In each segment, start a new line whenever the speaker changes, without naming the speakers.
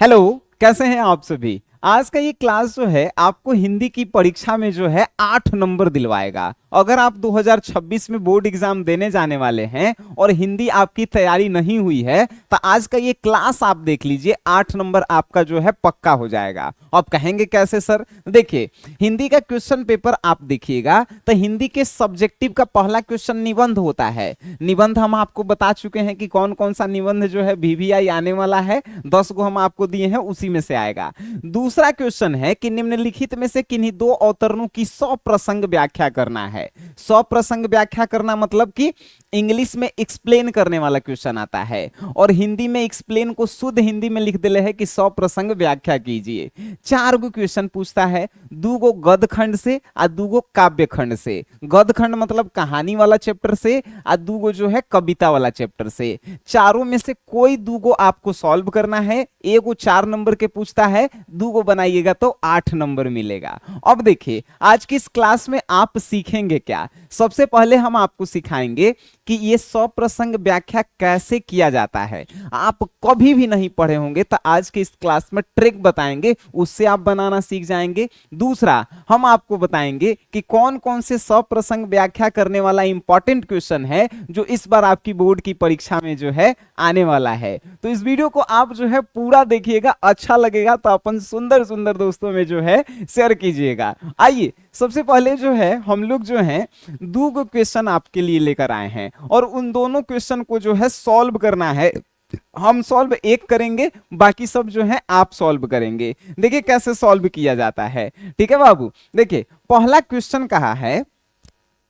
Hello, कैसे हैं आप सभी। आज का ये क्लास जो है आपको हिंदी की परीक्षा में जो है 8 नंबर दिलवाएगा। अगर आप 2026 में बोर्ड एग्जाम देने जाने वाले हैं और हिंदी आपकी तैयारी नहीं हुई है तो आज का ये क्लास आप देख लीजिए, 8 नंबर आपका जो है पक्का हो जाएगा। आप कहेंगे कैसे सर? देखिए, हिंदी का क्वेश्चन पेपर आप देखिएगा तो हिंदी के सब्जेक्टिव का पहला क्वेश्चन निबंध होता है। निबंध हम आपको बता चुके हैं कि कौन कौन सा निबंध जो है VVI आने वाला है, 10 को हम आपको दिए हैं, उसी में से आएगा। दूसरा क्वेश्चन है कि निम्नलिखित में से किन्हीं दो अवतरणों की 100 प्रसंग व्याख्या करना है। 100 प्रसंग व्याख्या करना मतलब कि इंग्लिश में एक्सप्लेन करने वाला क्वेश्चन आता है और हिंदी में एक्सप्लेन को शुद्ध हिंदी में लिख दिले है कि 100 प्रसंग व्याख्या कीजिए। 4 गो क्वेश्चन पूछता है, 2 गो गद्य खंड से और 2 गो काव्य खंड से। गद्य खंड मतलब कहानी वाला चैप्टर से और 2 गो जो है कविता वाला चैप्टर से। चारों में से कोई 2 गो आपको सॉल्व करना है। एक 4 नंबर के पूछता है, 2 गो बनाइएगा तो 8 नंबर मिलेगा। अब देखिए, आज की इस क्लास में आप सीखेंगे क्या। सबसे पहले हम आपको सिखाएंगे कि ये 100 प्रसंग व्याख्या कैसे किया जाता है। आप कभी भी नहीं पढ़े होंगे तो आज के इस क्लास में ट्रिक बताएंगे, उससे आप बनाना सीख जाएंगे। दूसरा, हम आपको बताएंगे कि कौन कौन से 100 प्रसंग व्याख्या करने वाला इंपॉर्टेंट क्वेश्चन है जो इस बार आपकी बोर्ड की परीक्षा में जो है आने वाला है। तो इस वीडियो को आप जो है पूरा देखिएगा, अच्छा लगेगा तो अपन सुंदर सुंदर दोस्तों में जो है शेयर कीजिएगा। आइए, सबसे पहले जो है हम लोग जो है 2 गो क्वेश्चन आपके लिए लेकर आए हैं और उन दोनों क्वेश्चन को जो है सॉल्व करना है। हम सॉल्व एक करेंगे, बाकी सब जो है आप सॉल्व करेंगे। देखिए कैसे सॉल्व किया जाता है। ठीक है बाबू, देखिए पहला क्वेश्चन कहा है,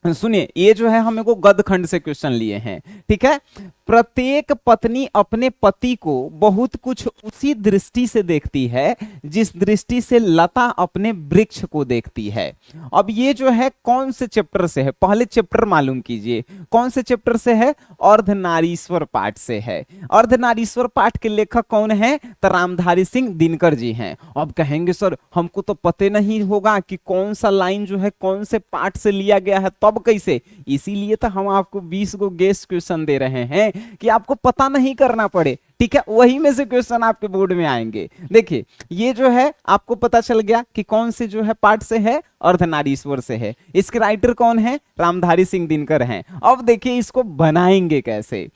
सुनिए, ये जो है हमें को गद्य खंड से क्वेश्चन लिए हैं। ठीक है, प्रत्येक पत्नी अपने पति को बहुत कुछ उसी दृष्टि से देखती है जिस दृष्टि से लता अपने वृक्ष को देखती है। अब ये जो है कौन से चैप्टर से है, पहले चैप्टर मालूम कीजिए कौन से चैप्टर से है। अर्धनारीश्वर पाठ से है। अर्धनारीश्वर पाठ के लेखक कौन है? तो रामधारी सिंह दिनकर जी हैं। अब कहेंगे सर हमको तो पता नहीं होगा कि कौन सा लाइन जो है कौन से पाठ से लिया गया है, तब कैसे? इसीलिए तो हम आपको 20 गो गेस क्वेश्चन दे रहे हैं कि आपको पता नहीं करना पड़े। ठीक है, वही में से क्वेश्चन आपके बोर्ड में आएंगे। देखिए, ये जो है आपको पता चल गया कि कौन से जो है पाठ से है, अर्धनारीश्वर से है। इसके राइटर कौन है? रामधारी सिंह दिनकर हैं। अब देखिए इसको बनाएंगे कैसे।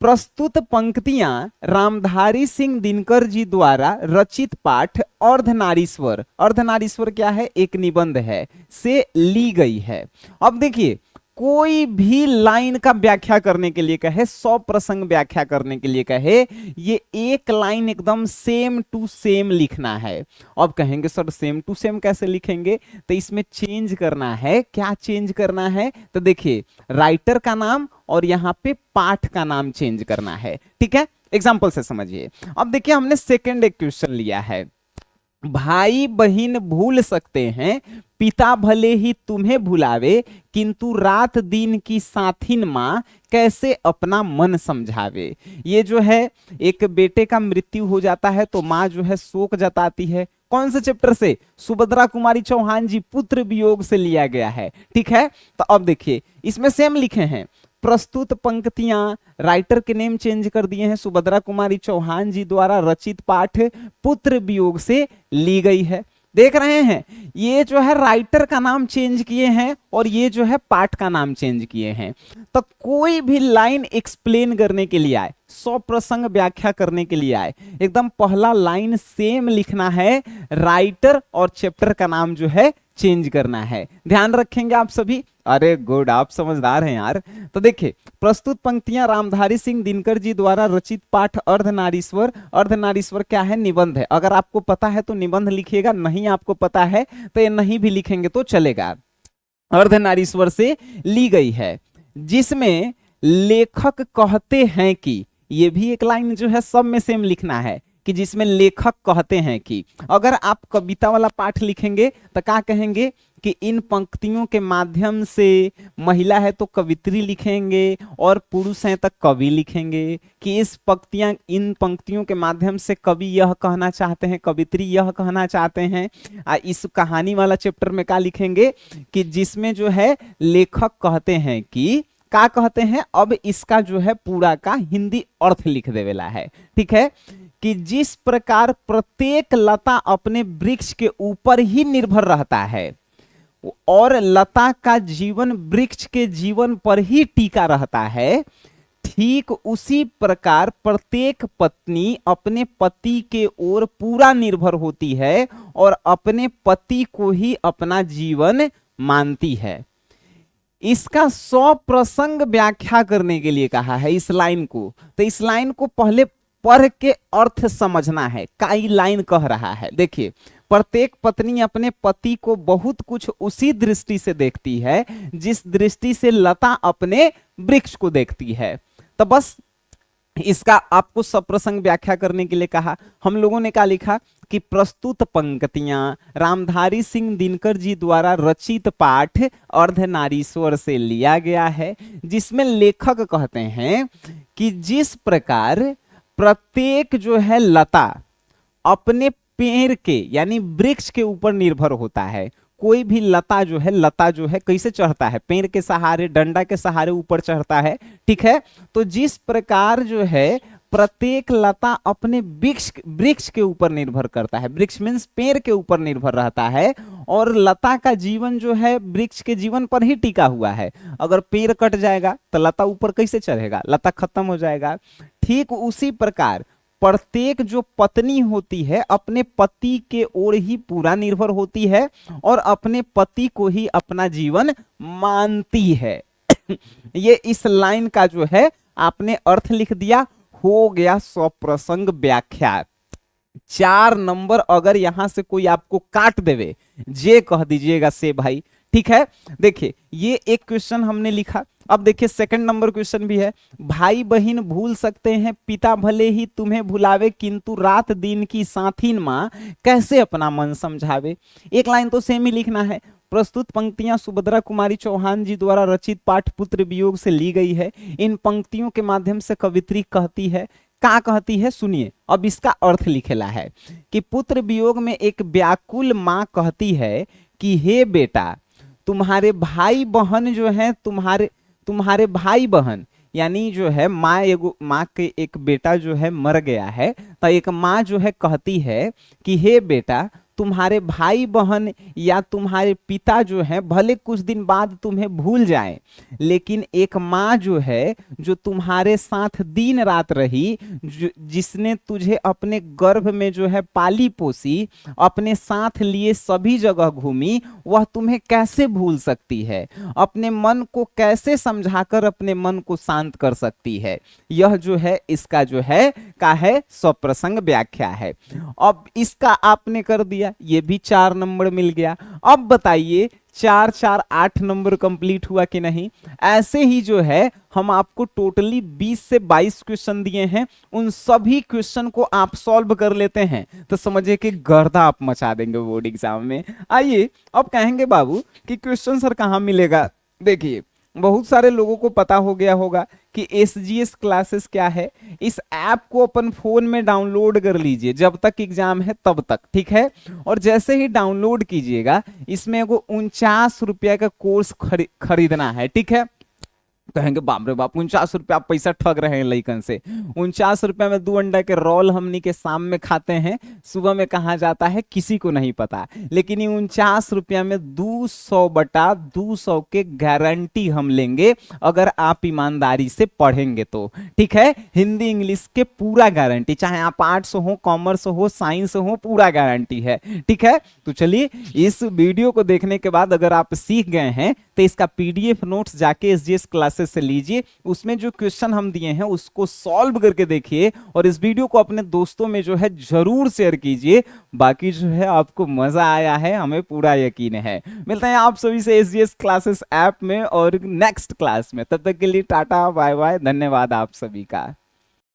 प्रस्तुत पंक्तियां रामधारी सिंह दिनकर जी द्वारा रचित पाठ अर्धनारीश्वर, अर्धनारीश्वर क्या है? एक निबंध है, से ली गई है। अब देखिए, कोई भी लाइन का व्याख्या करने के लिए कहे, 100 प्रसंग व्याख्या करने के लिए कहे, ये एक लाइन एकदम सेम टू सेम लिखना है। अब कहेंगे सर सेम टू सेम कैसे लिखेंगे? तो इसमें चेंज करना है। क्या चेंज करना है? तो देखिए, राइटर का नाम और यहां पे पाठ का नाम चेंज करना है। ठीक है, एग्जाम्पल से समझिए। अब देखिए, हमने सेकेंड एक क्वेश्चन लिया है, भाई बहन भूल सकते हैं, पिता भले ही तुम्हें भुलावे, किंतु रात दिन की साथिन माँ कैसे अपना मन समझावे। ये जो है एक बेटे का मृत्यु हो जाता है तो माँ जो है शोक जताती है। कौन से चैप्टर से? सुभद्रा कुमारी चौहान जी पुत्र वियोग से लिया गया है। ठीक है, तो अब देखिए इसमें सेम लिखे हैं, प्रस्तुत पंक्तियां, राइटर के नेम चेंज कर दिए हैं, सुभद्रा कुमारी चौहान जी द्वारा रचित पाठ पुत्र वियोग से ली गई है। देख रहे हैं, ये जो है राइटर का नाम चेंज किए हैं और ये जो है पाठ का नाम चेंज किए हैं। तो कोई भी लाइन एक्सप्लेन करने के लिए आए, 100 प्रसंग व्याख्या करने के लिए आए, एकदम पहला लाइन सेम लिखना है, राइटर और चैप्टर का नाम जो है चेंज करना है। ध्यान रखेंगे आप सभी? अरे गुड, आप समझदार हैं यार। तो देखिए, प्रस्तुत पंक्तियां रामधारी सिंह दिनकर जी द्वारा रचित पाठ अर्धनारीश्वर। अर्धनारीश्वर क्या है? निबंध है। अगर आपको पता है तो निबंध लिखिएगा, नहीं आपको पता है तो ये नहीं भी लिखेंगे तो चलेगा। अर्धनारीश्वर से ली गई है, जिसमें लेखक कहते हैं कि, ये भी एक लाइन जो है सब में सेम लिखना है कि जिसमें लेखक कहते हैं कि। अगर आप कविता वाला पाठ लिखेंगे तो क्या कहेंगे कि इन पंक्तियों के माध्यम से, महिला है तो कवित्री लिखेंगे और पुरुष है तो कवि लिखेंगे कि इन पंक्तियों के माध्यम से कवि यह कहना चाहते हैं, कवित्री यह कहना चाहते हैं। इस कहानी वाला चैप्टर में क्या लिखेंगे कि जिसमें जो है लेखक कहते हैं कि, क्या कहते हैं? अब इसका जो है पूरा का हिंदी अर्थ लिख देवेला है। ठीक है, कि जिस प्रकार प्रत्येक लता अपने वृक्ष के ऊपर ही निर्भर रहता है और लता का जीवन वृक्ष के जीवन पर ही टिका रहता है, ठीक उसी प्रकार प्रत्येक पत्नी अपने पति के ओर पूरा निर्भर होती है और अपने पति को ही अपना जीवन मानती है। इसका 100 प्रसंग व्याख्या करने के लिए कहा है इस लाइन को। तो इस लाइन को पहले पढ़ के अर्थ समझना है, काई लाइन कह रहा है। देखिए, प्रत्येक पत्नी अपने पति को बहुत कुछ उसी दृष्टि से देखती है जिस दृष्टि से लता अपने वृक्ष को देखती है। तो बस इसका आपको सप्रसंग व्याख्या करने के लिए कहा। हम लोगों ने क्या लिखा कि प्रस्तुत पंक्तियां रामधारी सिंह दिनकर जी द्वारा रचित पाठ अर्धनारीश्वर से लिया गया है, जिसमें लेखक कहते हैं कि जिस प्रकार प्रत्येक जो है लता अपने पेड़ के यानी वृक्ष के ऊपर निर्भर होता है। कोई भी लता जो है कैसे चढ़ता है? पेड़ के सहारे, डंडा के सहारे ऊपर चढ़ता है, ठीक है। तो जिस प्रकार जो है प्रत्येक लता अपने वृक्ष के ऊपर निर्भर करता है, वृक्ष मीन्स पेड़ के ऊपर निर्भर रहता है, और लता का जीवन जो है वृक्ष के जीवन पर ही टिका हुआ है। अगर पेड़ कट जाएगा तो लता ऊपर कैसे चढ़ेगा? लता खत्म हो जाएगा। ठीक उसी प्रकार प्रत्येक जो पत्नी होती है अपने पति के ओर ही पूरा निर्भर होती है और अपने पति को ही अपना जीवन मानती है। ये इस लाइन का जो है आपने अर्थ लिख दिया, हो गया स्वप्रसंग व्याख्या। 4 नंबर अगर यहां से कोई आपको काट देवे, जे कह दीजिएगा से भाई, ठीक है। देखिए, ये एक क्वेश्चन हमने लिखा। अब देखिए सेकंड नंबर क्वेश्चन भी है, भाई बहन भूल सकते हैं पिता भले ही तुम्हें भुलावे, किंतु रात दिन की साथीन माँ कैसे अपना मन समझावे। एक लाइन तो सेम ही लिखना है। प्रस्तुत पंक्तियां सुभद्रा कुमारी चौहान जी द्वारा रचित पाठ पुत्र वियोग से ली गई है। इन पंक्तियों के माध्यम से कवित्री कहती है, क्या कहती है सुनिए। अब इसका अर्थ लिखेला है कि पुत्र वियोग में एक व्याकुल माँ कहती है कि हे बेटा, तुम्हारे भाई बहन जो है तुम्हारे भाई बहन यानी जो है माँ के एक बेटा जो है मर गया है, तो एक माँ जो है कहती है कि हे बेटा, तुम्हारे भाई बहन या तुम्हारे पिता जो है भले कुछ दिन बाद तुम्हें भूल जाएं, लेकिन एक माँ जो है जो तुम्हारे साथ दिन रात रही, जिसने तुझे अपने गर्भ में जो है पाली पोसी, अपने साथ लिए सभी जगह घूमी, वह तुम्हें कैसे भूल सकती है? अपने मन को कैसे समझाकर अपने मन को शांत कर सकती है? यह जो है इसका जो है का है स्वप्रसंग व्याख्या है। अब इसका आपने कर दिया, ये भी 4 नंबर मिल गया। अब बताइए 4 4 8 नंबर कंप्लीट हुआ कि नहीं? ऐसे ही जो है हम आपको टोटली 20 से 22 क्वेश्चन दिए हैं, उन सभी क्वेश्चन को आप सॉल्व कर लेते हैं तो समझिए कि गर्दा आप मचा देंगे बोर्ड एग्जाम में। आइए, अब कहेंगे बाबू कि क्वेश्चन सर कहाँ मिलेगा। देखिए, बहुत सारे लोगों को पता हो गया होगा कि SGS क्लासेस क्या है। इस ऐप को अपन फोन में डाउनलोड कर लीजिए जब तक एग्जाम है तब तक, ठीक है। और जैसे ही डाउनलोड कीजिएगा, इसमें एगो 49 रुपया का कोर्स खरीदना है, ठीक है। कहेंगे बाप रे बाप, 49 रुपया आप पैसा ठग रहे हैं लइकन से। 49 रुपया में 2 अंडा के रोल हमनी के शाम में खाते हैं, सुबह में कहाँ जाता है किसी को नहीं पता। लेकिन ये 49 रुपया में 200/200 के गारंटी हम लेंगे अगर आप ईमानदारी से पढ़ेंगे तो, ठीक है। हिंदी इंग्लिश के पूरा गारंटी, चाहे आप आर्ट्स हो, कॉमर्स हो, साइंस हो, पूरा गारंटी है, ठीक है। तो चलिए, इस वीडियो को देखने के बाद अगर आप सीख गए हैं तो इसका PDF नोट्स जाके SGS क्लासेस से लीजिए, उसमें जो क्वेश्चन हम दिए हैं उसको सॉल्व करके देखिए और इस वीडियो को अपने दोस्तों में जो है जरूर शेयर कीजिए। बाकी जो है आपको मजा आया है, हमें पूरा यकीन है। मिलते हैं आप सभी से SGS क्लासेस ऐप में और नेक्स्ट क्लास में। तब तक के लिए टाटा बाय बाय, धन्यवाद आप सभी का।